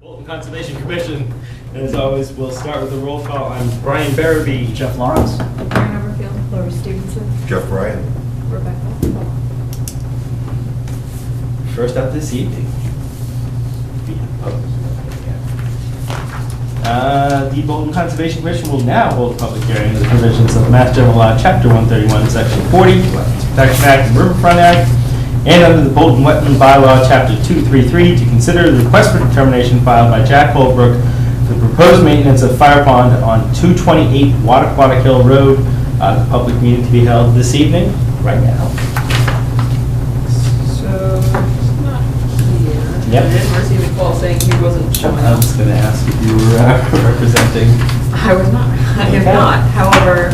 Bolton Conservation Commission. And as always, we'll start with the roll call. I'm Brian Barabee. Jeff Lawrence. Karen Overfield. Laura Stevenson. Jeff Ryan. Rebecca. First up this evening. The Bolton Conservation Commission will now hold a public hearing of the provisions of Mass General Law, Chapter 131, Section 40, Wetlands Protection Act and Riverfront Act, and under the Bolton Wetland Bylaw, Chapter 233, to consider the request for determination filed by Jack Holbrook for the proposed maintenance of fire pond on 228 Wattaquatta Hill Road. The public meeting to be held this evening, right now. So, he's not here. Yep. I didn't receive a call saying he wasn't showing I up. was going to ask if you were representing. I was not. I am Okay. not. However,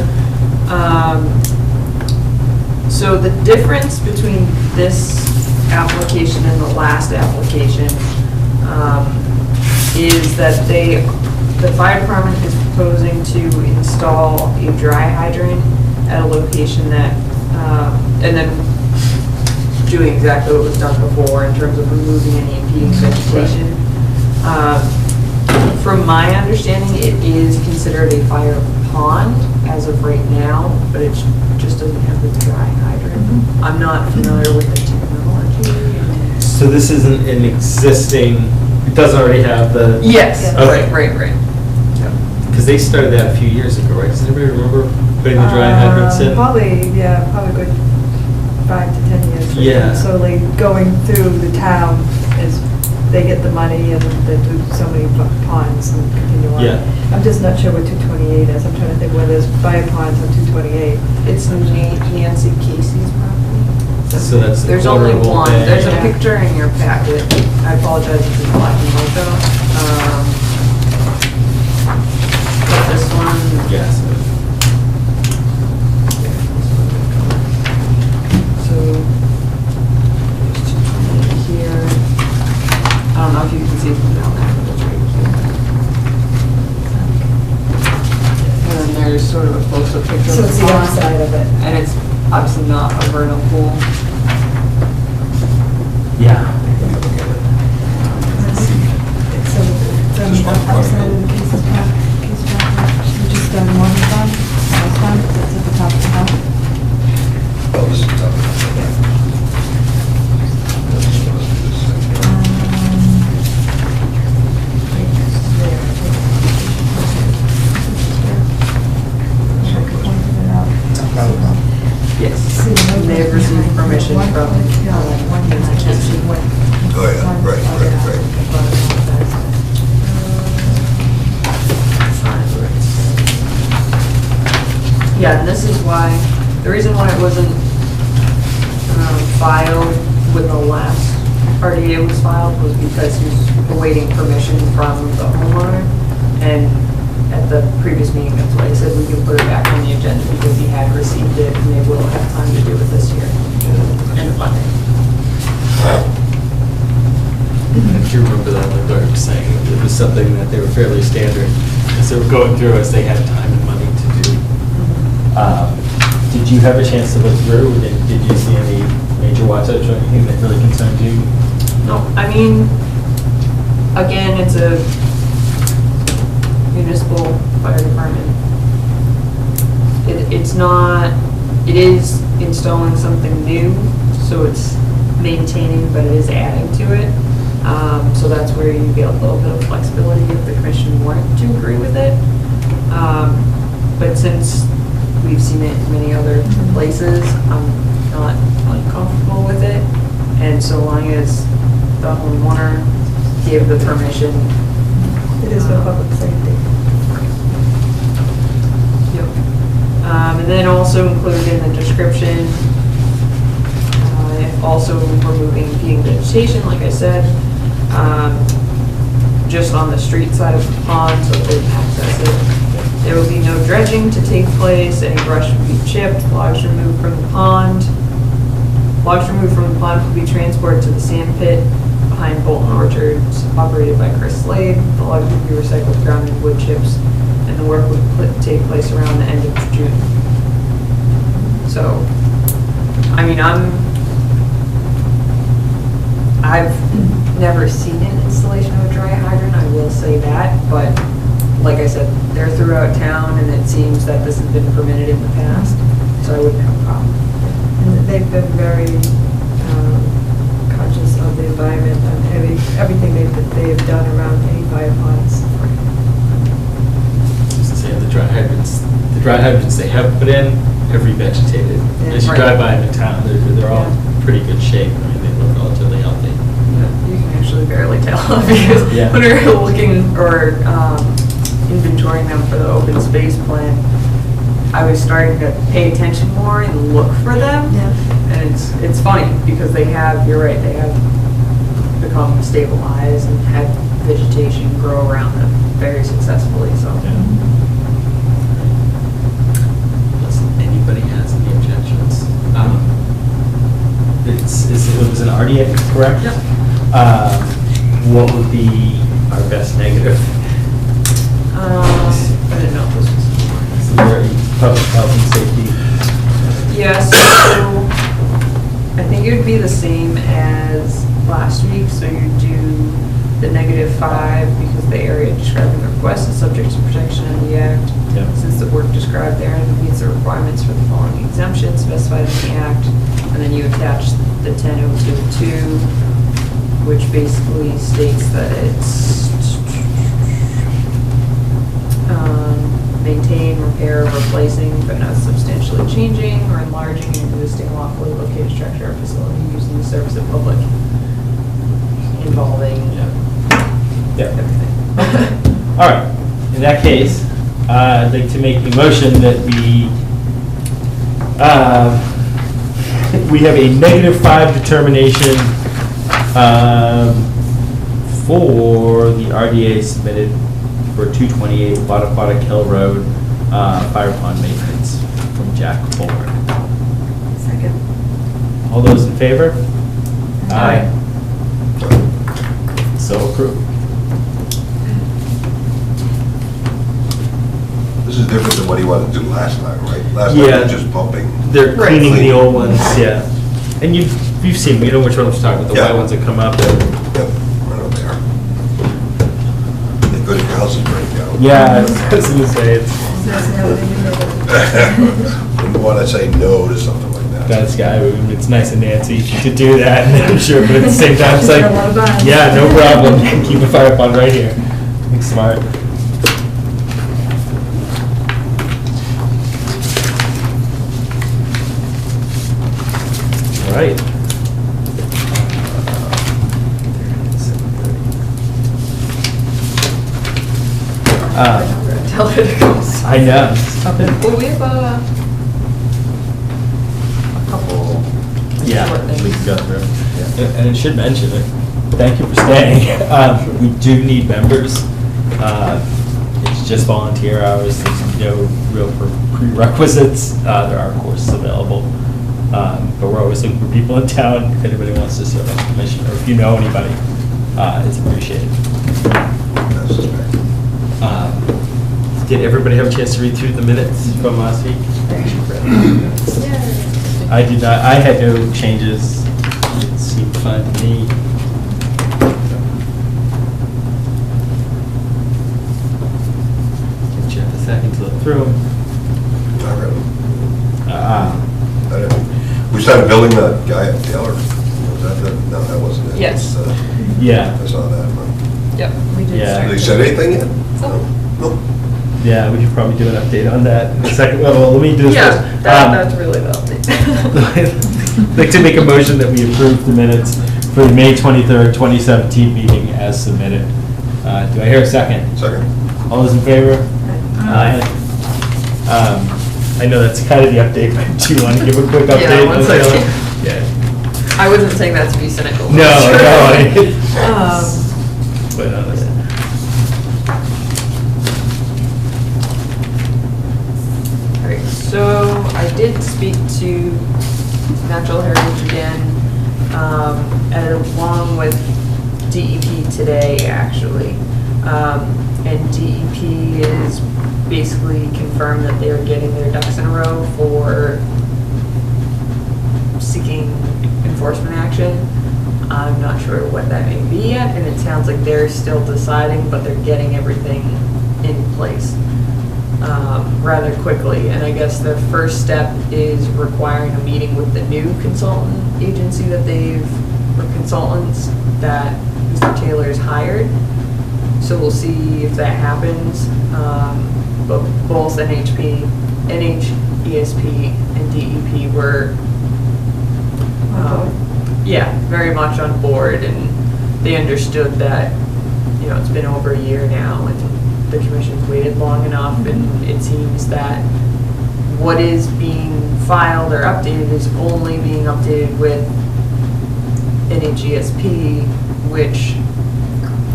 so the difference between this application and the last application is that the fire department is proposing to install a dry hydrant at a location that, and then doing exactly what was done before in terms of removing any impeding vegetation. From my understanding, it is considered a fire pond as of right now, but it just doesn't have the dry hydrant. I'm not familiar with the technology. So this isn't an existing, it doesn't already have the... Yes, Okay. right. Because they started that a few years ago, right? Does anybody remember putting the dry hydrants in? Probably good 5 to 10 years. Yeah. Slowly going through the town as they get the money and they do so many ponds and continue on. Yeah. I'm just not sure what 228 is. I'm trying to think where there's fire ponds on 228. It's Nancy Casey's property. So that's the There's corner only of Old one. Bay. There's a picture in your packet. I apologize if it's black and white though. But this one. Yes. So there's 228 here. I don't know if you can see from down there, but it's right here. And then there's sort of a close-up picture So of it's the the other pond. side of it. And it's obviously not a vernal pool. Yeah. It's on the outside of the Casey's Park. We just done one pond, last time, it's at the top of the house. Oh, this is tough. Yes. And they've received permission from Nancy Casey. Oh, yeah, right. Yeah, and this is why, the reason why it wasn't filed when the last RDA was filed was because he was awaiting permission from the homeowner. And at the previous meeting, that's why I said we can put it back on the agenda because he had received it and they will have time to do it this year. And funding. If you remember that, the clerk saying it was something that they were fairly standard as they were going through, as they had time and money to do. Did you have a chance to look through? Did you see any major watch-outs or anything that really concerned you? No, I mean, again, it's a municipal fire department. It is installing something new, so it's maintaining, but it is adding to it. So that's where you get a little bit of flexibility if the commission wanted to agree with it. But since we've seen it in many other places, I'm not uncomfortable with it. And so long as the homeowner gave the permission. It is for public safety. Yep. And then also included in the description, also removing impeding vegetation, like I said, just on the street side of the pond so they can access it. There will be no dredging to take place, any brush will be chipped, logs removed from the pond. Logs removed from the pond will be transported to the sand pit behind Bolton Orchards, operated by Chris Slade. The logs will be recycled, ground into wood chips, and the work would take place around the end of June. So, I mean, I've never seen an installation of a dry hydrant. I've will say that, but like I said, they're throughout town, and it seems that this has been permitted in the past, so I wouldn't have a problem. And they've been very conscious of the environment and everything they've done around any fire ponds. Just to say, the dry hydrants they have put in have revegetated. Yeah, As you right. drive by in the town, they're all Yeah. pretty good shape. I mean, they look relatively healthy. You can actually barely tell because Yeah. when we're looking or inventorying them for the open space plan, I was starting to pay attention more and look for them. Yeah. And it's funny because they have, you're right, they have become stabilized and had vegetation grow around them very successfully, so. Unless anybody has any objections. It was an RDA, correct? Yep. What would be our best negative? I didn't know if this was. Is there a public health and safety? Yeah, so I think it would be the same as last week, so you do the -5 because the area described in the request is subject to protection under the Act. Yeah. Since the work described there meets the requirements for the following exemptions specified in the Act, and then you attach the 10.02.2, which basically states that it's maintain, repair, replacing, but not substantially changing or enlarging an existing lawfully located structure or facility using the service of public involving Yeah. everything. All right. In that case, I'd like to make a motion that we have a -5 determination for the RDA submitted for 228 Wadapata Hill Road fire pond maintenance from Jack Ford. Second. All those in favor? Aye. So approved. This is different than what he wanted to do last time, right? Last time, Yeah. he was just pumping. They're Right. cleaning the old ones, yeah. And you've seen, you know which ones I'm talking about, the Yeah. white ones that come up. Yep, I know they are. They're good if your house is burning down. Yeah, I was gonna say, it's, Wouldn't want to say no to something like that. that's guy, it's nice and Nancy to do that, I'm sure, but at the same time, it's like, She's got a lot of buns. yeah, no problem, keep a fire pond right here. Think smart. All right. Tell her to go. I know. Stop it. Well, we have a couple Yeah, short we things. can go through. And it should mention it. Thank you for staying. We do need members. It's just volunteer hours. There's no real prerequisites. There are courses available. But we're always looking for people in town. If anybody wants to serve on the commission, or if you know anybody, it's appreciated. I suspect. Did everybody have a chance to read through the minutes from last week? I did not. I had no changes. It seemed fine to me. Give Jeff a second to look through them. Not really. Ah, I didn't- We started building that guy at Taylor. Was that the, no, that wasn't it. Yes. yeah, I saw that. Yep. We did Yeah. start. Have they said anything yet? So- No. yeah. We could probably do an update on that in a second. Well, let me do this Yeah, first. that's really the update. I'd like to make a motion that we approve the minutes for the May 23rd, 2017 meeting as submitted. Do I hear a second? Second. All those in favor? Aye. I know that's kind of the update, but do you want to give a quick update? Yeah, one on the second. other? Yeah. I wasn't saying that to be cynical. No, no. Um, Quite honest. All right, so I did speak to Natural Heritage again, and along with DEP today, actually. And DEP is basically confirmed that they're getting their ducks in a row for seeking enforcement action. I'm not sure what that may be yet, and it sounds like they're still deciding, but they're getting everything in place rather quickly. And I guess the first step is requiring a meeting with the new consultant agency that or consultants that Mr. Taylor's hired. So we'll see if that happens. But both NHESP and DEP were, yeah, very much on board, and they understood that, you know, it's been over a year now, and the commission's waited long enough, and it seems that what is being filed or updated is only being updated with NHESP, which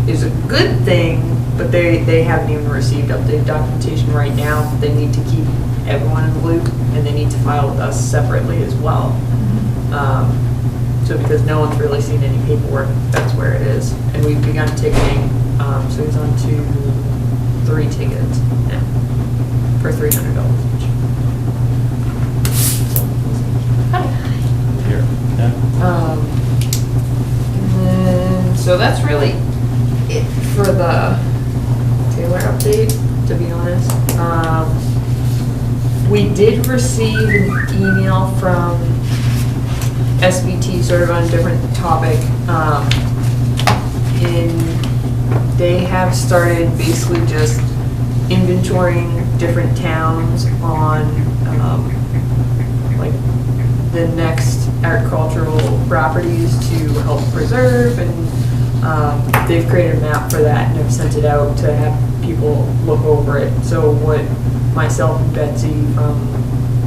is a good thing, but they haven't even received updated documentation right now. They need to keep everyone in the loop, and they need to file with us separately as well. So because no one's really seen any paperwork, that's where it is. And we've begun ticketing, so he's on to 3 tickets now for $300 each. Here. Yeah. And then, so that's really it for the Taylor update, to be honest. We did receive an email from SVT sort of on a different topic. They have started basically just inventorying different towns on like the next agricultural properties to help preserve, and they've created a map for that and have sent it out to have people look over it. So what myself and Betsy from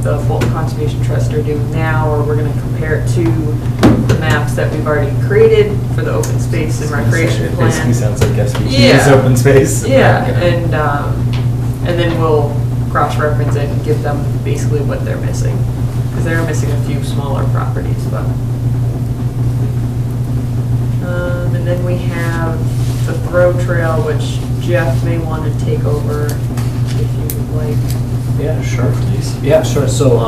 the Fulton Conservation Trust are doing now, or we're going to compare it to the maps that we've already created for the open space and recreation It plan. basically sounds like SVT's Yeah. open space. Yeah, and then we'll cross-reference it and give them basically what they're missing, because they're missing a few smaller properties, but. And then we have the Throw Trail, which Jeff may want to take over if you would like. Yeah, sure. Yeah, sure. So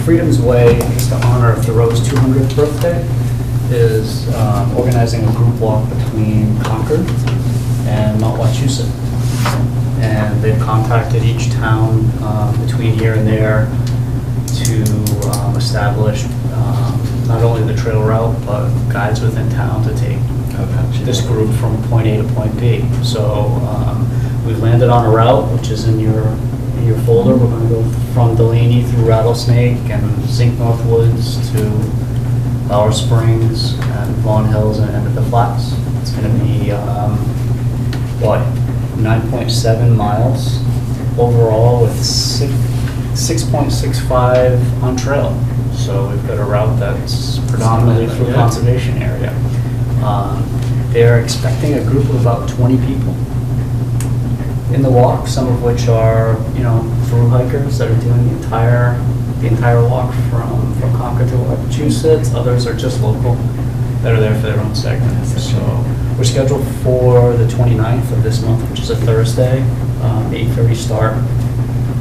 Freedom's Way, just to honor Thoreau's 200th birthday, is organizing a group walk between Concord and Mount Wachusett. And they've contacted each town between here and there to establish not only the trail route, but guides within town to take this group from point A to point B. So we've landed on a route, which is in your folder. We're going to go from Delaney through Rattlesnake and St. North Woods to Bower Springs and Vaughan Hills and end at the Flats. It's going to be 9.7 miles overall with 6.65 on trail. So we've got a route that's predominantly through conservation area. They're expecting a group of about 20 people in the walk, some of which are, you know, through hikers that are doing the entire walk from Concord to Wachusett. Others are just local that are there for their own segment. So we're scheduled for the 29th of this month, which is a Thursday, 8:30 start.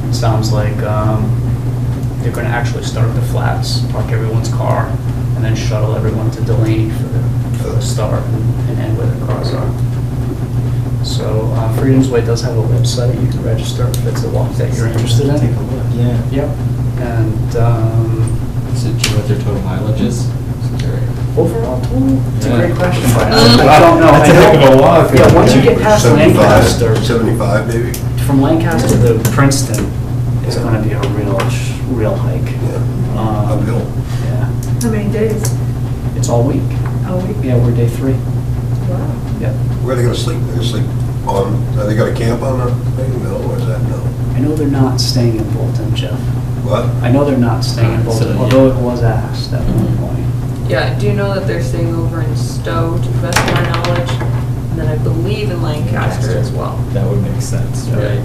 It sounds like they're going to actually start at the Flats, park everyone's car, and then shuttle everyone to Delaney for the start and end where the cars are. So Freedom's Way does have a website. You can register if it's a walk that you're interested in. Take a look. Yeah. Yep. And So do you know what their total mileage is? overall total? It's a Yeah. great question, Brian. I Wow. don't know. That's a I know- heck of a walk. Yeah, once you get past 75, Lancaster, 75 maybe? from Lancaster to Princeton, it's going to be a real hike. Yeah, uphill. Yeah. How many days? It's all week. A week? Yeah, we're day 3. Wow. Yep. Where are they gonna sleep? They're gonna sleep on, are they gonna camp on the thing? No, or is that no? I know they're not staying in Bolton, Jeff. What? I know they're not staying in Bolton, So, although it was asked at one point. Yeah, I do know that they're staying over in Stowe, to the best of my knowledge, and then I believe in Lancaster as well. That would make sense, right?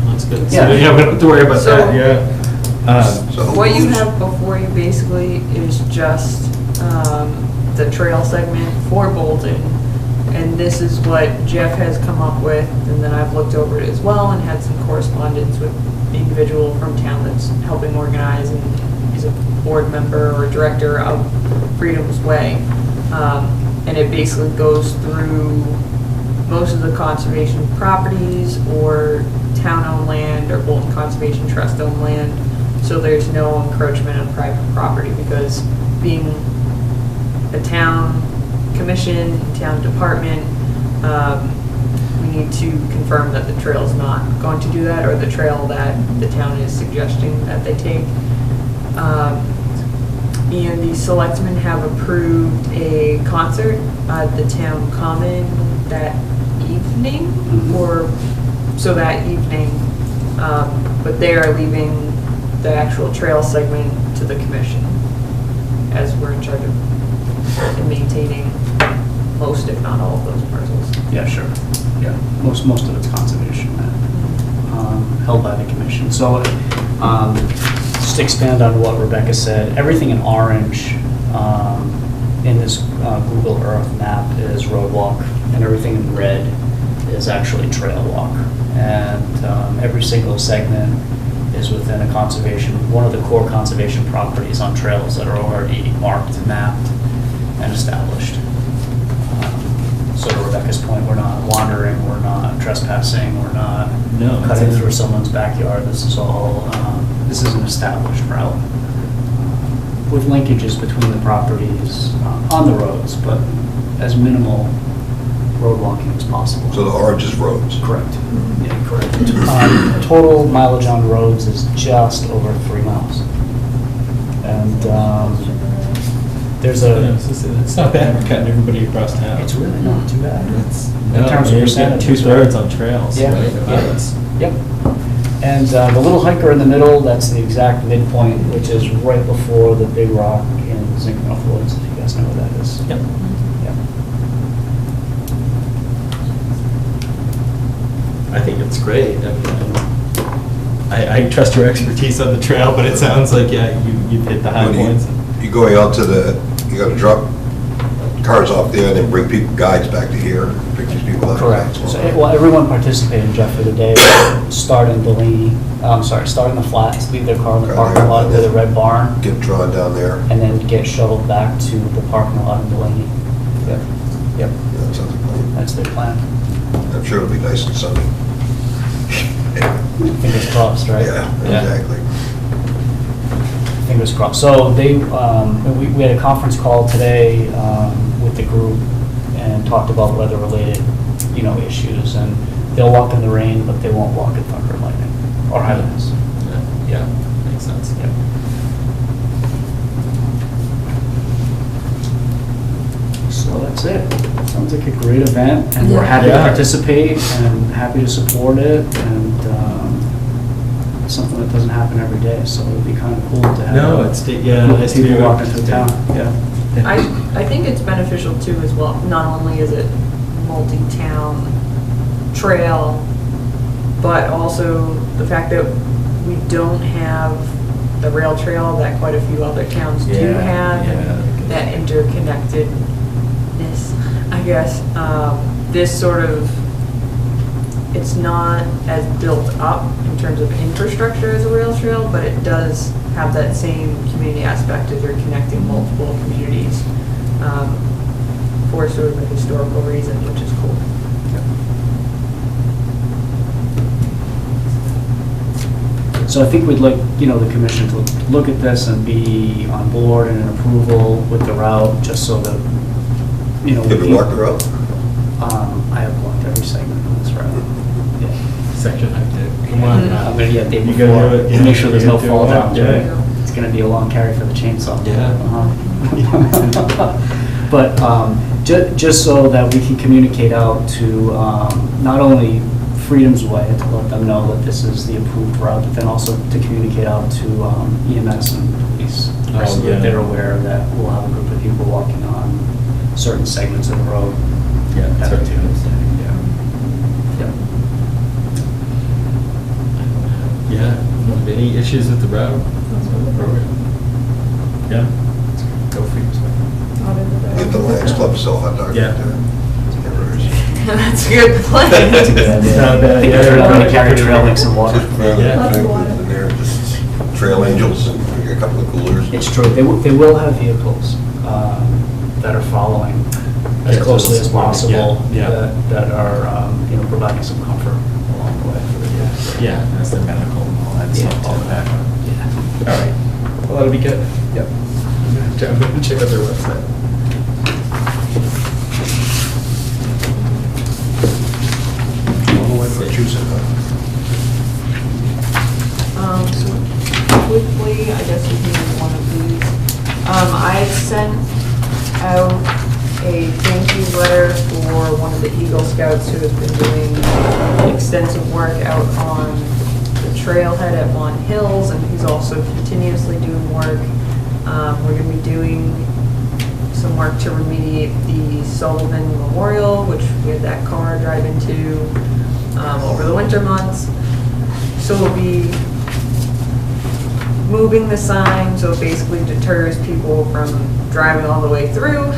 That's good. So, Yeah. yeah, we don't have to worry about So- that, yeah. So What you who's- have before you basically is just the trail segment for Bolton, And this is what Jeff has come up with, and then I've looked over it as well and had some correspondence with the individual from town that's helping organize and is a board member or director of Freedom's Way. And it basically goes through most of the conservation properties or town-owned land or Bolton Conservation Trust-owned land. So there's no encroachment on private property, because being a town commission, town department, we need to confirm that the trail's not going to do that, or the trail that the town is suggesting that they take. And the selectmen have approved a concert at the town common that evening, or so that evening, but they are leaving the actual trail segment to the commission, as we're in charge of maintaining most, if not all, of those parcels. Yeah, sure. Yeah, most of it's conservation land, held by the commission. So, just to expand on what Rebecca said, everything in orange in this Google Earth map is road walk, and everything in red is actually trail walk. And every single segment is within a conservation, one of the core conservation properties on trails that are already marked, mapped, and established. So to Rebecca's point, we're not wandering, we're not trespassing, we're not cutting through someone's backyard. This is all, this is an established route with linkages between the properties on the roads, but as minimal road walking as possible. So the orange is roads. Correct. Yeah, correct. Total mileage on roads is just over 3 miles. And there's a... It's not bad, we're cutting everybody across town. It's really not too bad. In terms of percentage. 2/3 on trails, Yeah, right? yeah. Yep. And the little hiker in the middle, that's the exact midpoint, which is right before the big rock in Zinkmouth Woods, if you guys know what that is. Yep. Yep. I think it's great. I trust your expertise on the trail, but it sounds like, yeah, you've hit the high When points. you going out to you gotta drop cars off there and then bring people, guides back to here, pick these people up. Correct. So, well, everyone participated, Jeff, for the day, start in Delaney, start in the flats, leave their car in the parking lot near the red barn, Get drawn down there. and then get shuttled back to the parking lot in Delaney. Yep. Yep. Yeah, that sounds like fun. That's their plan. I'm sure it'll be nice and sunny. Fingers crossed, right? Yeah, exactly. Fingers crossed. So they, we had a conference call today with the group and talked about weather-related, issues. And they'll walk in the rain, but they won't walk in thunder and lightning or high winds. Yeah, makes sense. Yep. So that's it. Sounds like a great event, and we're happy to Yeah. participate and happy to support it. And it's something that doesn't happen every day, so it would be kind of cool to have. No, it's, yeah, nice to be people able walking through town. Yeah. I think it's beneficial too as well. Not only is it multi-town trail, but also the fact that we don't have the rail trail that quite a few other towns do Yeah, have, yeah. that interconnectedness, I guess. This sort of, it's not as built up in terms of infrastructure as a rail trail, but it does have that same community aspect as you're connecting multiple communities for sort of a historical reason, which is cool. So I think we'd like, the commission to look at this and be on board and in approval with the route, just so that, Have you walked the road? I have walked every segment of this route. Yeah. Section I did. Come on I'm now. gonna, day You before, gotta do it, yeah. make sure there's You no gotta do fall it. down. Yeah. It's gonna be a long carry for the chainsaw. Yeah. Uh-huh. But just so that we can communicate out to not only Freedom's Way, to let them know that this is the approved route, but then also to communicate out to EMS and police, so yeah. that they're aware that we'll have a group of people walking on certain segments of the road. Yeah, At sorry. a Tuesday. Yeah. Yeah, any issues with the route? That's what the program. Yeah. Go for yourself. Get the Lions Club sell hot dogs. Yeah. Never That's a good plan. It's not bad, yeah. They're going to carry trail mix and water. Yeah. Lots of water. And they're just trail angels and a couple of coolers. It's true, they will have vehicles that are following as Yeah, closely as so it's- possible, yeah, yeah. that are, providing some comfort along the way for the guests. Yeah, that's their medical and all that Yeah. stuff, all the background. Yeah. All right, well, that'll be good. Yep. I'm going to check out their website. So quickly, I guess we can do one of these. I sent out a thank you letter for one of the Eagle Scouts who has been doing extensive work out on the trailhead at Mon Hills, and he's also continuously doing work. We're going to be doing some work to remediate the Sullivan Memorial, which we had that car drive into over the winter months. So we'll be moving the sign, so it basically deters people from driving all the way through,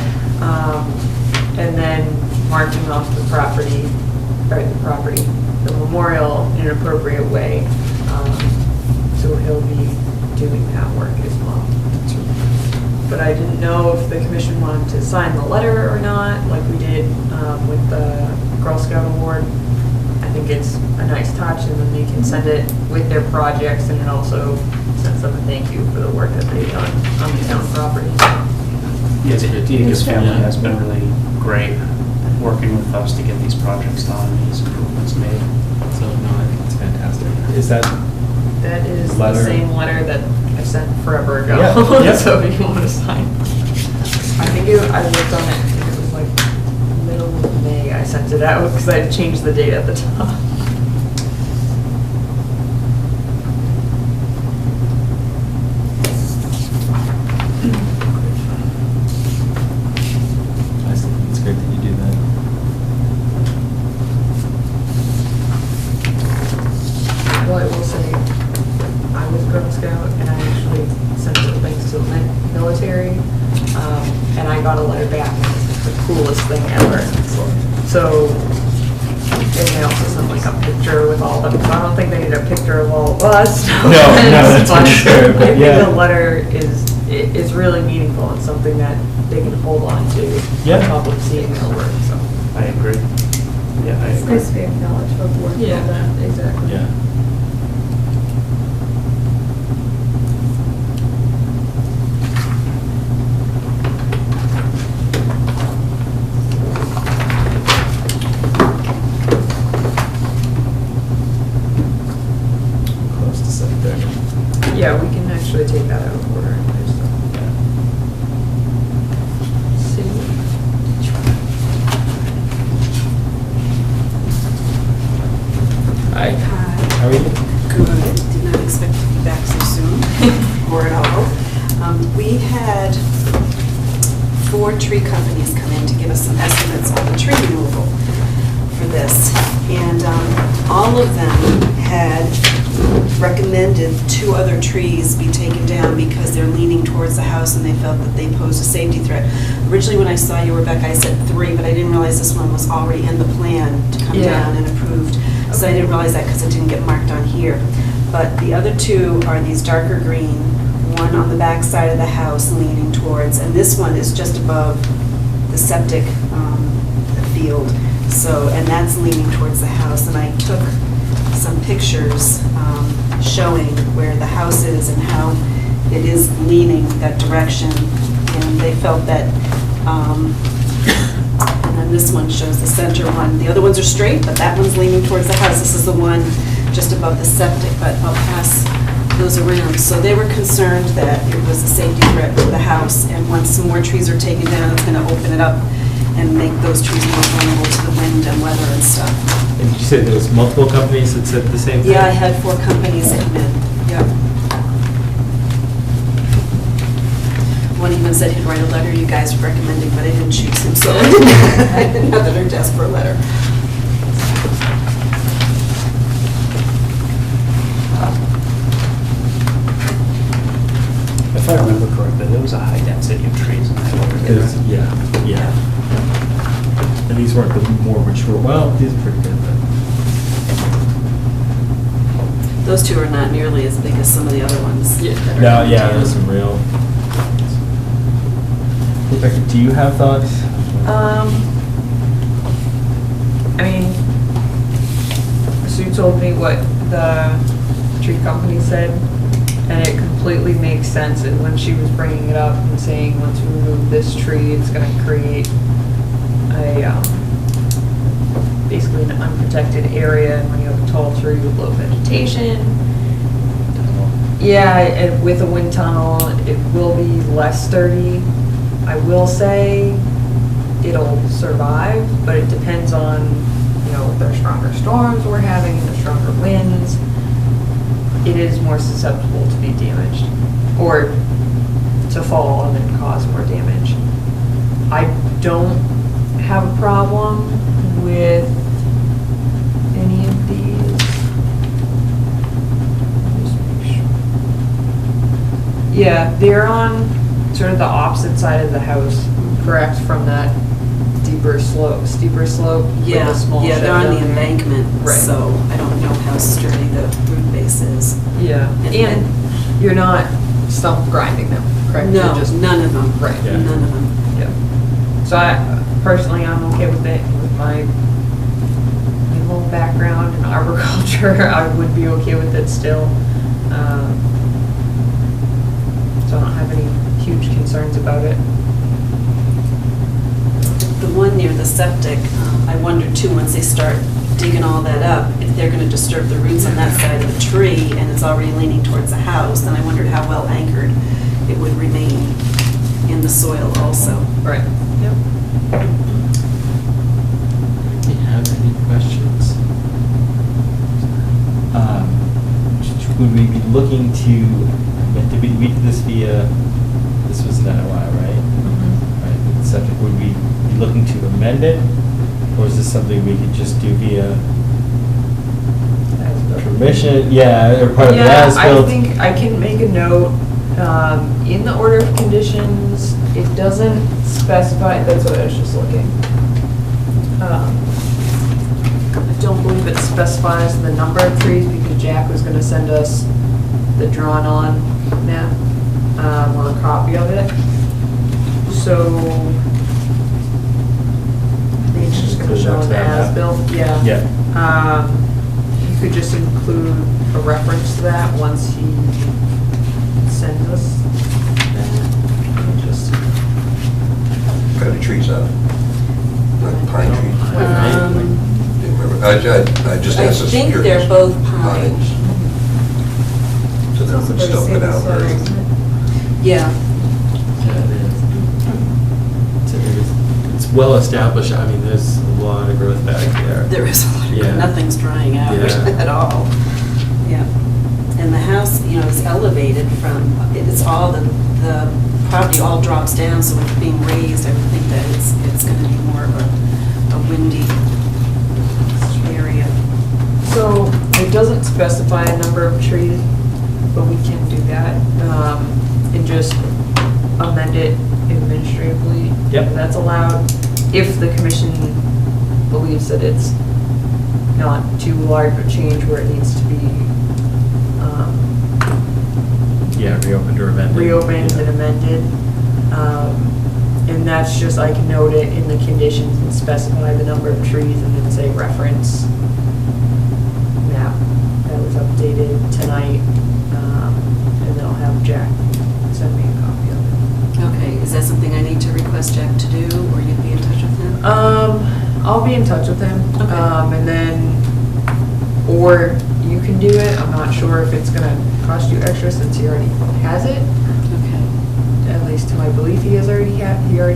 and then marking off the property, the memorial in an appropriate way. So he'll be doing that work as well. But I didn't know if the commission wanted to sign the letter or not, like we did with the Girl Scout Award. I think it's a nice touch, and then they can send it with their projects, and it also sends them a thank you for the work that they've done on the town property. Yes, Dedeki's family has been really great working with us to get these projects done and these improvements made. So, no, I think it's fantastic. Is that, That is Letter. the same letter that I sent forever ago. Yeah, yeah. So if you want to sign. I think I worked on it, I think it was like middle of May I sent it out, because I changed the date at the top. I think it's great that you do that. Well, I will say, I was Girl Scout, and I actually sent some things to the military, and I got a letter back, and it's the coolest thing ever. So, and they also sent like a picture with all of them, so I don't think they need a picture of all of us. No, that's for sure, but I yeah. think the letter is really meaningful and something that they can hold on to Yeah. on top of seeing their work, so. I agree. Yeah, I It's agree. nice to be acknowledged for the work well done. Exactly. Yeah. Close to 7:30. Yeah, we can actually take that out of order anyway, so. Hi. Hi. How are you? Good. Did not expect to be back so soon, or at all. We had 4 tree companies come in to give us some estimates on the tree removal for this. And all of them had recommended 2 other trees be taken down because they're leaning towards the house and they felt that they posed a safety threat. Originally, when I saw you, Rebecca, I said 3, but I didn't realize this one was already in the plan to come Yeah. down and approved. So I didn't realize that because it didn't get marked on here. But the other 2 are these darker green, one on the back side of the house leaning towards, and this one is just above the septic field. So, and that's leaning towards the house. And I took some pictures showing where the house is and how it is leaning that direction. And they felt that, and then this one shows the center one. The other ones are straight, but that one's leaning towards the house. This is the one just above the septic, but I'll pass those around. So they were concerned that it was a safety threat for the house, and once some more trees are taken down, it's going to open it up and make those trees more vulnerable to the wind and weather and stuff. And did you say there was multiple companies that said the same thing? Yeah, I had 4 companies come in, yep. One even said he'd write a letter you guys were recommending, but I didn't choose him, so I didn't have at her desk for a letter. If I remember correctly, there was a high density of trees in that area. Yeah, yeah. And these these weren't the more mature, well, these are pretty good, but. Those two are not nearly as big as some of the other ones. Yeah. that are No, coming yeah, down. there's some real. Rebecca, do you have thoughts? I mean, Sue told me what the tree company said, and it completely makes sense. And when she was bringing it up and saying, once we remove this tree, it's gonna create a, basically an unprotected area, and when you have a tall tree with low vegetation. Yeah, and with a wind tunnel, it will be less sturdy. I will say it'll survive, but it depends on, you know, if there's stronger storms we're having, if there's stronger winds. It is more susceptible to be damaged or to fall and then cause more damage. I don't have a problem with any of these. Just make sure. Yeah, they're on sort of the opposite side of the house, correct, from that steeper slope with Yeah, the small yeah, shed they're on down the there. embankment, Right. so I don't know how sturdy the root base is. Yeah, and you're not stump grinding them, correct? You're No, just- none of them. Right. Yeah. None of them. Yeah. So I, personally, I'm okay with it, with my little background in arboriculture, I would be okay with it still. So I don't have any huge concerns about it. The one near the septic, I wondered too, once they start digging all that up, if they're gonna disturb the roots on that side of the tree and it's already leaning towards the house, then I wondered how well anchored it would remain in the soil also. Right. Yep. Do you have any questions? Would we be looking to, we did this via, this was an NOI, right? Right, the septic, would we be looking to amend it? Or is this something we could just do via permission? Yeah, or part of the Yeah, as-built? I think I can make a note, in the order of conditions, it doesn't specify, that's what I was just looking. I don't believe it specifies the number of trees, because Jack was gonna send us the drawn-on map, or a copy of it. So, I think it's just gonna show an as-built, yeah. Yeah. You could just include a reference to that once he sends us that. Let me just, What kind of trees are they? Like pine trees? Didn't remember. I just I asked this. think they're both pines. So they would still go down very. Yeah, Yeah, it is. It's well established, I mean, there's a lot of growth back there. there is a lot of, Yeah. nothing's drying out Yeah. at all. Yeah. And the house, you know, is elevated from, it's all, the property all drops down, so it's being raised. I would think that it's going to be more of a windy area. so it doesn't specify a number of trees, but we can do that, and just amend it administratively. Yep. That's allowed if the commission believes that it's not too large a change where it needs to be, Yeah, reopened or amended. reopened and amended. And that's just, I can note it in the conditions and specify the number of trees and then say reference map that was updated tonight. And then I'll have Jack send me a copy of it. Okay, is that something I need to request Jack to do, or you'd be in touch with him? I'll be in touch with him. Okay. And then, or you can do it. I'm not sure if it's gonna cost you extra since he already has it. Okay. At least to my belief, he already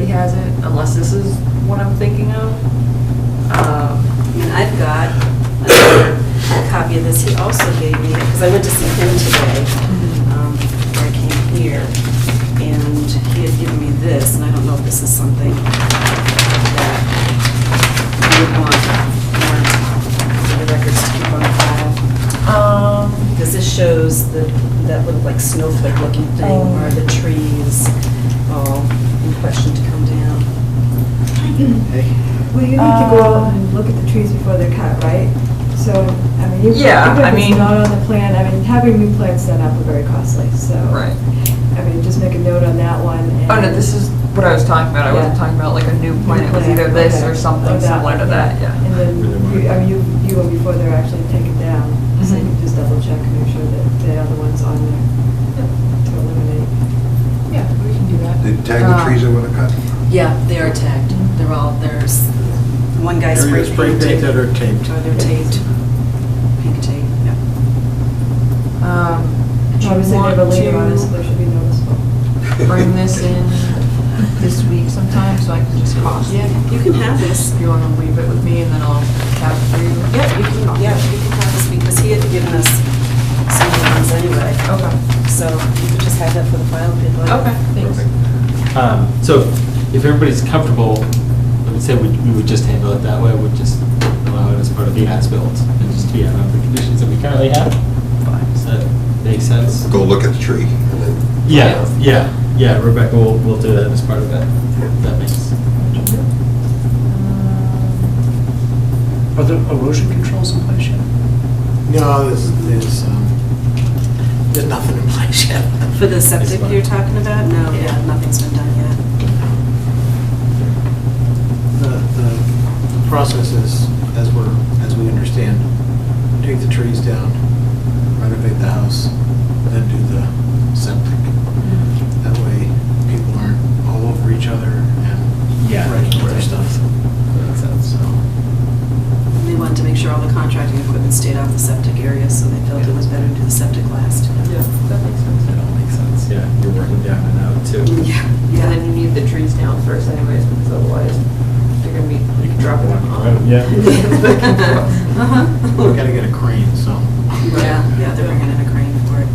has it, unless this is what I'm thinking of. I mean, I've got another copy of this. He also gave me, because I went to see him today, before I came here, and he had given me this, and I don't know if this is something that you would want more for the records to keep on file. Because this shows that little like snowflake looking thing, where the trees all in question to come down. Hey. Well, you need to go out and look at the trees before they're cut, right? So, I mean, Yeah, even I if mean- it's not on the plan, I mean, having new plans set up are very costly, so. Right. I mean, just make a note on that one. And Oh, no, this is what I was talking about. I wasn't Yeah. talking about like a new plan. It was plan, either this okay. or something Or that similar to one, that, yeah. And then, I mean, you go before they're actually taken down, so you Mhm. can just double check and make sure that the other one's on there to eliminate. Yeah, we can do that. They tag the trees they want to cut? Yeah, they are tagged. They're all, there's one guy spray painted. or taped. Or they're taped. Pink tape, yeah. Do you Obviously, they have a want later on it, so to they should be noticeable. bring this in this week sometime so I can just cost Yeah, you can have this. If you want to leave it with me and then I'll have it for you. Yeah, you can have this because he had given us some of the ones anyway. Okay. So you could just have that for the file if you'd like. Okay, thanks. So if everybody's comfortable, I would say we would just handle it that way, we'd just allow it as part of the as-built and just be on the conditions that we currently have. Does that make sense? Go look at the tree and then. Yeah, Rebecca will do that as part of that. That makes sense. Are there erosion controls in place yet? No, there's nothing in place yet. For the septic you're talking about? No, yeah, nothing's been done yet. The process is, as we understand, take the trees down, renovate the house, then do the septic. That way, people aren't all over each other and wrecking their stuff. Makes sense. So, They wanted to make sure all the contracting equipment stayed off the septic area, so they felt it was better to do the septic last. Yeah, that makes sense. That all makes sense, yeah. You're working down and out too. Yeah. And then you need the trees down first anyways, because otherwise they're gonna be dropping them off. Yeah. Uh-huh. we gotta get a crane, so. Yeah, they're bringing in a crane for it.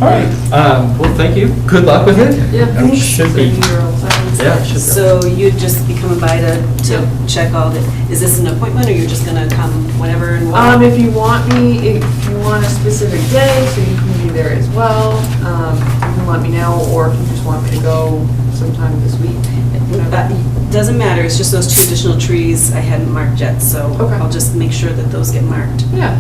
All right, well, thank you. Good luck with it. Yeah, It should be. Yeah, it should be. So you'd just be coming by to check all the, is this an appointment, or you're just gonna come whenever and what? If you want if you want a specific day, so you can be there as well, you can let me know, or if you just want me to go sometime this week. Doesn't matter, it's just those 2 additional trees I hadn't marked yet, so Okay. I'll just make sure that those get marked. Yeah.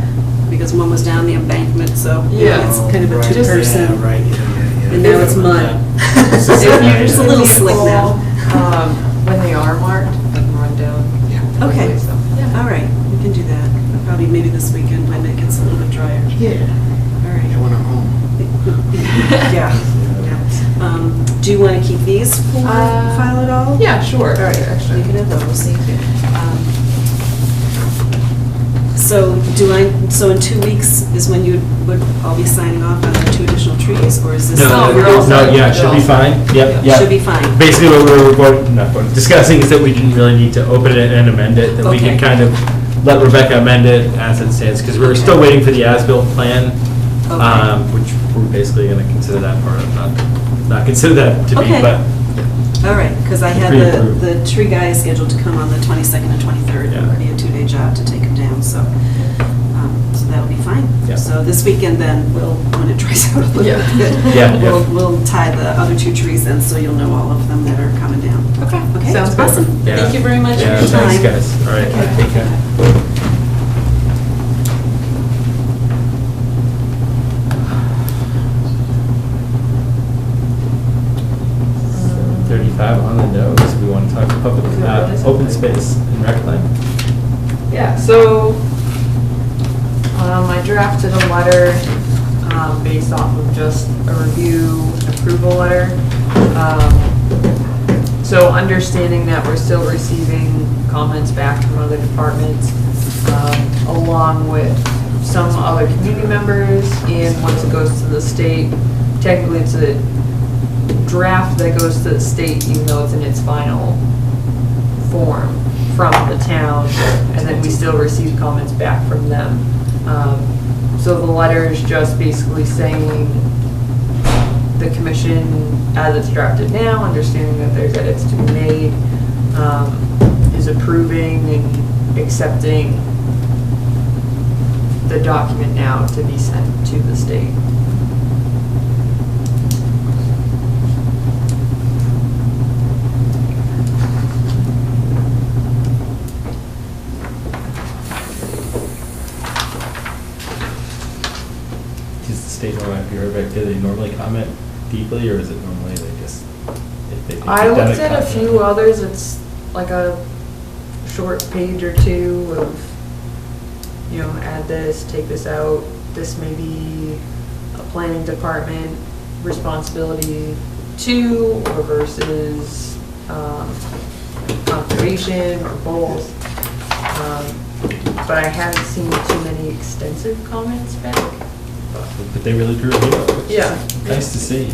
Because one was down the embankment, so Yeah. it's kind of a Right, two-person. Yeah, right, yeah. And now it's mud. If It's a little slick now. When they are marked, I can run down. Yeah. Okay. quickly, so, yeah. All right, we can do that. Probably maybe this weekend when it gets a little bit drier. Yeah. All right. Yeah, when I'm home. Yeah. Do you want to keep these for file at all? Yeah, sure. All right, Actually, you can have those. So in 2 weeks is when you would all be signing off on the 2 additional trees, or is this? No, we're all set. Yeah, it should be fine. Yep, yeah. Should be fine. Basically, what we were discussing is that we didn't really need to open it and amend it, that we can Okay. kind of let Rebecca amend it as it stands, because we're still waiting for the as-built plan, Okay. which we're basically going to consider that part of, not consider that to be, Okay. but All right, because I had Pre-approved. the tree guy is scheduled to come on the 22nd and 23rd. Yeah. It would be a 2-day job to take him down, so that'll be fine. Yeah. So this weekend then, when it dries out a little Yeah. bit, Yeah. we'll tie the other 2 trees in, so you'll know all of them that are coming down. Okay. Okay, Sounds good. awesome. Yeah. Thank you very much for Yeah, your time. thanks, guys. All right, Okay. take care. $35 on the nose. We want to talk to public, open space and rec plan. Yeah, so I drafted a letter based off of just a review and approval letter. So understanding that we're still receiving comments back from other departments, along with some other community members, and once it goes to the state, technically it's a draft that goes to the state, even though it's in its final form from the town, and then we still receive comments back from them. So the letter is just basically saying the commission, as it's drafted now, understanding that there's edits to be made, is approving and accepting the document now to be sent to the state. does the state normally, have you heard back, do they normally comment deeply, or is it normally they just, if they think I they've done looked it, at a comment? few others, it's like a short page or two of, you know, add this, take this out, this may be a planning department responsibility too, or versus conservation or both. But I haven't seen too many extensive comments back. But they really drew it up, which Yeah. is nice to see.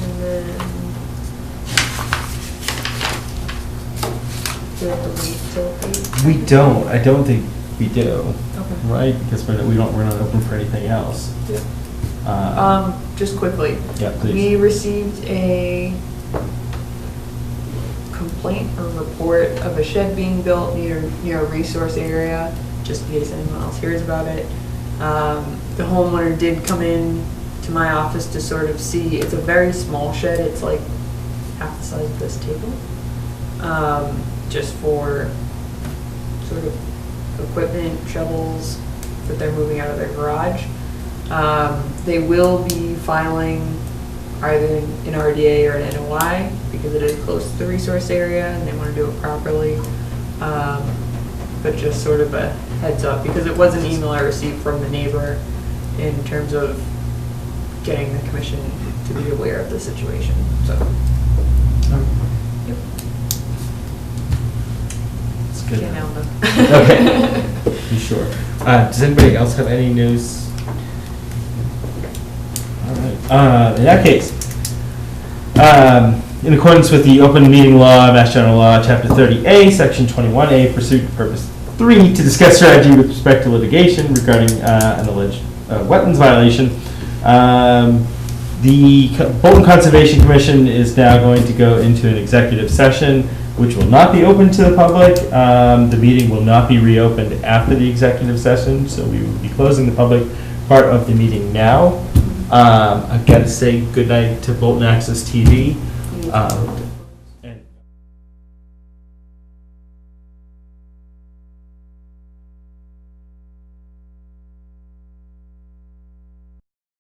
And then do we have to wait till 8? We don't, I don't think we do, Okay. right? Because we're not open for anything else. Yep. Uh, Just quickly. Yeah, please. We received a complaint or report of a shed being built near a resource area, just in case anyone else hears about it. The homeowner did come in to my office to sort of see, it's a very small shed, it's like half the size of this table. Just for sort of equipment, shovels that they're moving out of their garage. They will be filing either an RDA or an NOI because it is close to the resource area and they want to do it properly. But just sort of a heads up, because it was an email I received from the neighbor in terms of getting the commission to be aware of the situation, so. Yep. It's good. Okay, now I'm done. Okay, you sure? Does anybody else have any news? All right, in that case, in accordance with the open meeting law, Mass General Law, Chapter 30A, Section 21A, pursuant to Purpose 3, to discuss strategy with respect to litigation regarding an alleged wetlands violation, the Bolton Conservation Commission is now going to go into an executive session, which will not be open to the public. The meeting will not be reopened after the executive session, so we will be closing the public part of the meeting now. I've got to say goodnight to Bolton Access TV.